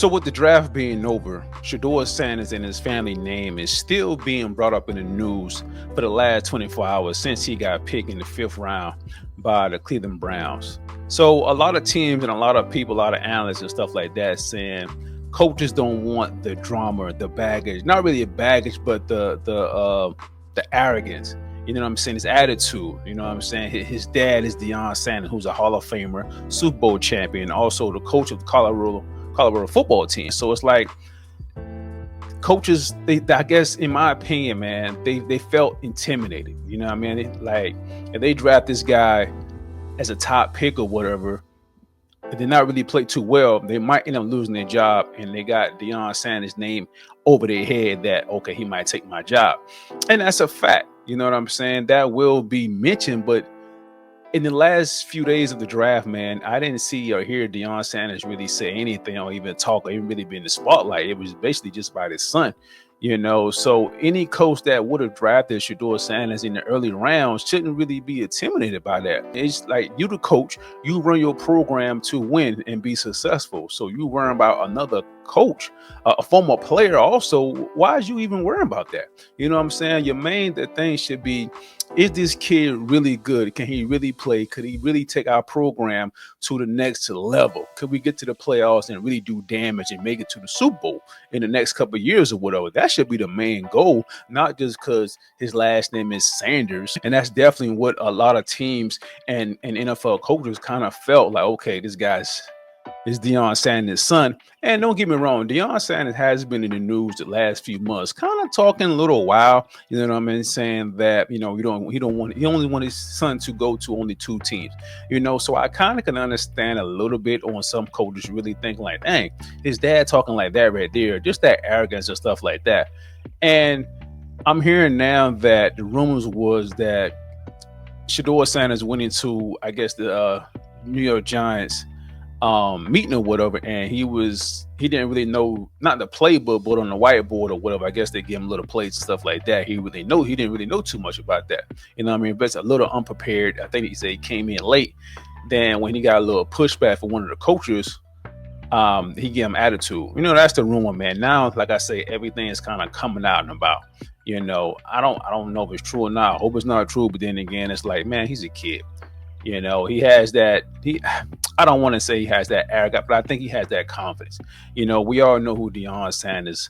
So with the draft being over, Shedeur Sanders and his family name is still being brought up in the news for the last 24 hours since he got picked in the 5th round by the Cleveland Browns. So a lot of teams and a lot of people, a lot of analysts and stuff like that saying coaches don't want the drama, the baggage, not really a baggage, but the arrogance. You know what I'm saying? His attitude. You know what I'm saying? His dad is Shedeur Sanders, who's a Hall of Famer, Super Bowl champion, also the coach of the Colorado football team. So it's like coaches, I guess, in my opinion, man, they felt intimidated. You know what I mean? Like if they draft this guy as a top pick or whatever, if they not really play too well, they might end up losing their job, and they got Shedeur Sanders' name over their head that, okay, he might take my job. And that's a fact. You know what I'm saying? That will be mentioned, but in the last few days of the draft, man, I didn't see or hear Shedeur Sanders really say anything or even talk or even really be in the spotlight. It was basically just about his son, you know. So any coach that would have drafted Shedeur Sanders in the early rounds shouldn't really be intimidated by that. It's like, you the coach, you run your program to win and be successful. So you worry about another coach, a former player also. Why is you even worrying about that? You know what I'm saying? Your main thing should be, is this kid really good? Can he really play? Could he really take our program to the next level? Could we get to the playoffs and really do damage and make it to the Super Bowl in the next couple of years or whatever? That should be the main goal, not just because his last name is Sanders. And that's definitely what a lot of teams and NFL coaches kind of felt like, okay, this guy's is Shedeur Sanders' son. And don't get me wrong, Shedeur Sanders has been in the news the last few months, kind of talking a little while, you know what I mean, saying that, you know, he only want his son to go to only 2 teams, you know. So I kind of can understand a little bit on some coaches really thinking like, dang, his dad talking like that right there, just that arrogance and stuff like that. And I'm hearing now that the rumors was that Shedeur Sanders went into, I guess, the New York Giants meeting or whatever, and he didn't really know, not the playbook, but on the whiteboard or whatever. I guess they give him little plays and stuff like that. He didn't really know too much about that. You know what I mean? But it's a little unprepared. I think he said he came in late. Then when he got a little pushback from one of the coaches, he gave him attitude. You know, that's the rumor, man. Now, like I say, everything is kind of coming out and about. You know, I don't know if it's true or not. I hope it's not true, but then again, it's like, man, he's a kid. You know, he has that, I don't want to say he has that arrogance, but I think he has that confidence. You know, we all know who Shedeur Sanders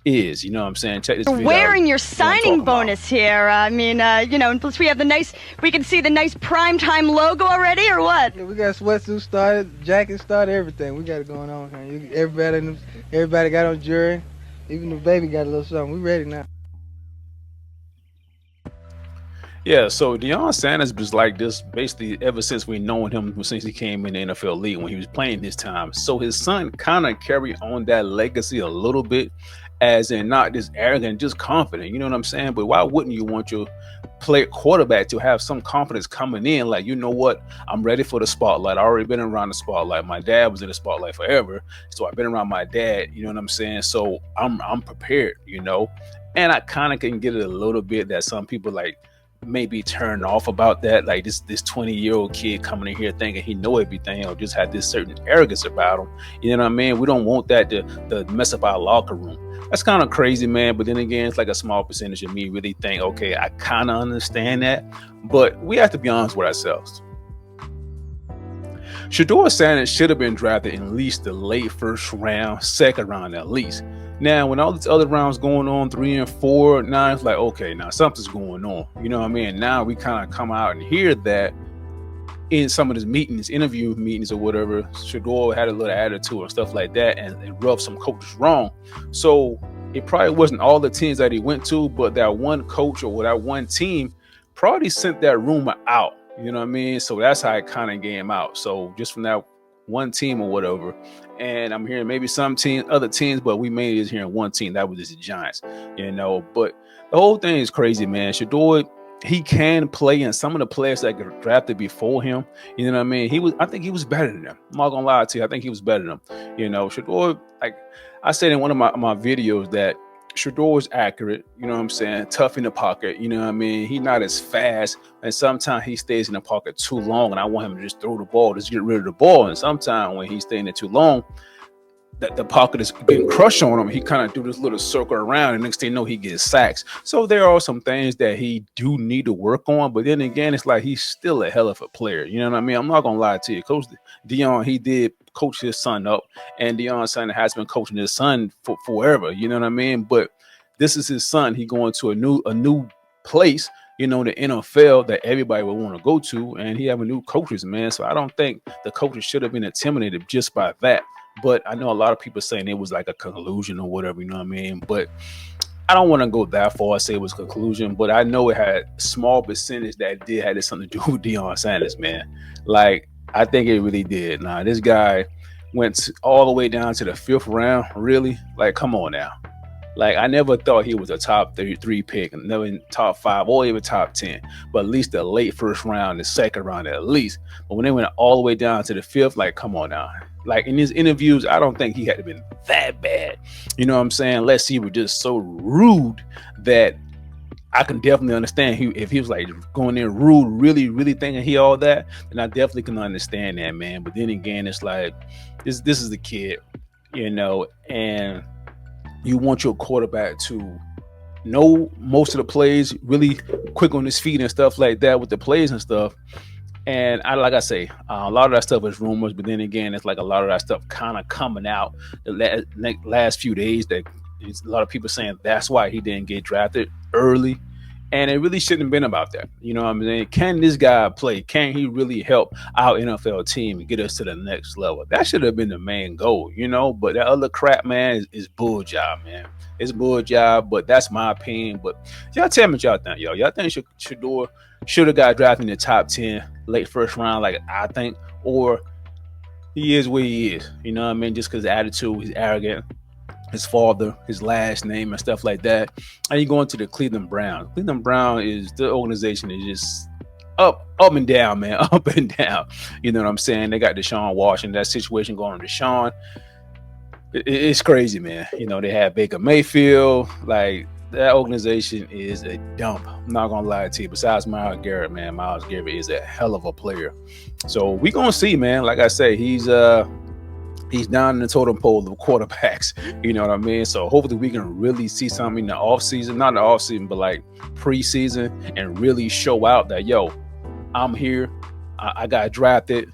is. You know what I'm saying? Check this video out. Wearing your signing bonus here. I mean, you know, and plus we can see the nice primetime logo already, or what? Yeah, we got sweatsuit started, jacket started, everything. We got it going on. Everybody got on jury. Even the baby got a little something. We ready now. Yeah, so Shedeur Sanders was like this basically ever since we known him, since he came in the NFL league when he was playing his time. So his son kind of carried on that legacy a little bit, as in not just arrogant, just confident. You know what I'm saying? But why wouldn't you want your quarterback to have some confidence coming in? Like, you know what? I'm ready for the spotlight. I already been around the spotlight. My dad was in the spotlight forever, so I've been around my dad. You know what I'm saying? So I'm prepared. You know, and I kind of can get it a little bit that some people like maybe turn off about that, like this 20-year-old kid coming in here thinking he know everything or just had this certain arrogance about him. You know what I mean? We don't want that to mess up our locker room. That's kind of crazy, man. But then again, it's like a small percentage of me really think, okay, I kind of understand that, but we have to be honest with ourselves. Shedeur Sanders should have been drafted in at least the late 1st round, 2nd round at least. Now, when all these other rounds going on, 3 and 4, now it's like, okay, now something's going on. You know what I mean? Now we kind of come out and hear that in some of his meetings, interview meetings or whatever, Shedeur had a little attitude and stuff like that, and it rubbed some coaches wrong. So it probably wasn't all the teams that he went to, but that one coach or that one team probably sent that rumor out. You know what I mean? So that's how it kind of came out. So just from that one team or whatever. And I'm hearing maybe other teams, but we mainly is hearing one team. That was just the Giants, you know. But the whole thing is crazy, man. Shedeur, he can play, and some of the players that got drafted before him, you know what I mean? I think he was better than them. I'm not gonna lie to you. I think he was better than them. You know, Shedeur, like I said in one of my videos, that Shedeur is accurate, you know what I'm saying? Tough in the pocket, you know what I mean? He's not as fast, and sometimes he stays in the pocket too long, and I want him to just throw the ball, just get rid of the ball. And sometimes when he's staying there too long, that the pocket is getting crushed on him, he kind of do this little circle around, and next thing you know, he gets sacks. So there are some things that he do need to work on, but then again, it's like he's still a hell of a player. You know what I mean? I'm not gonna lie to you, Coach Dion. He did coach his son up, and Dion's son has been coaching his son for forever. You know what I mean? But this is his son. He going to a new place. You know, the NFL that everybody would want to go to, and he have a new coaches, man. So I don't think the coaches should have been intimidated just by that. But I know a lot of people saying it was like a conclusion or whatever, you know what I mean? But I don't want to go that far and say it was conclusion, but I know it had small percentage that did have something to do with Deion Sanders, man. Like, I think it really did. Nah, this guy went all the way down to the 5th round. Really? Like, come on now. Like, I never thought he was a top 33 pick, never in top 5 or even top 10, but at least the late 1st round, the 2nd round at least. But when they went all the way down to the 5th, like, come on now. Like, in his interviews, I don't think he had to been that bad. You know what I'm saying? Unless he was just so rude that I can definitely understand if he was like going in rude, really, really thinking he all that, then I definitely can understand that, man. But then again, it's like, this is the kid, you know, and you want your quarterback to know most of the plays, really quick on his feet and stuff like that with the plays and stuff. And like I say, a lot of that stuff is rumors, but then again, it's like a lot of that stuff kind of coming out the last few days that a lot of people saying that's why he didn't get drafted early. And it really shouldn't have been about that. You know what I'm saying? Can this guy play? Can he really help our NFL team and get us to the next level? That should have been the main goal, you know? But that other crap, man, is bull job, man. It's bull job, but that's my opinion. But y'all tell me what y'all think, yo. Y'all think Shedeur should have got drafted in the top 10, late 1st round, like I think, or he is where he is, you know what I mean? Just because attitude, he's arrogant, his father, his last name, and stuff like that. And you going to the Cleveland Browns. Cleveland Brown is the organization is just up and down, man, up and down. You know what I'm saying? They got Deshaun Washington, that situation going on Deshaun. It's crazy, man. You know, they have Baker Mayfield. Like, that organization is a dump. I'm not gonna lie to you. Besides Myles Garrett, man, Myles Garrett is a hell of a player. So we gonna see, man. Like I say, he's down in the totem pole of quarterbacks. You know what I mean? So hopefully we can really see something in the offseason, not in the offseason, but like preseason, and really show out that, yo, I'm here. I got drafted.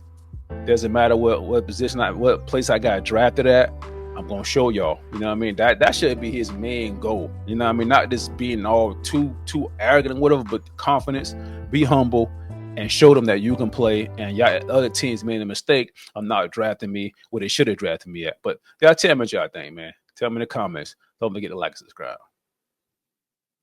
Doesn't matter what position, what place I got drafted at. I'm gonna show y'all. You know what I mean? That should be his main goal. You know what I mean? Not just being all too arrogant and whatever, but confidence. Be humble and show them that you can play. And y'all, other teams made a mistake of not drafting me where they should have drafted me at. But y'all tell me what y'all think, man. Tell me in the comments. Don't forget to like and subscribe.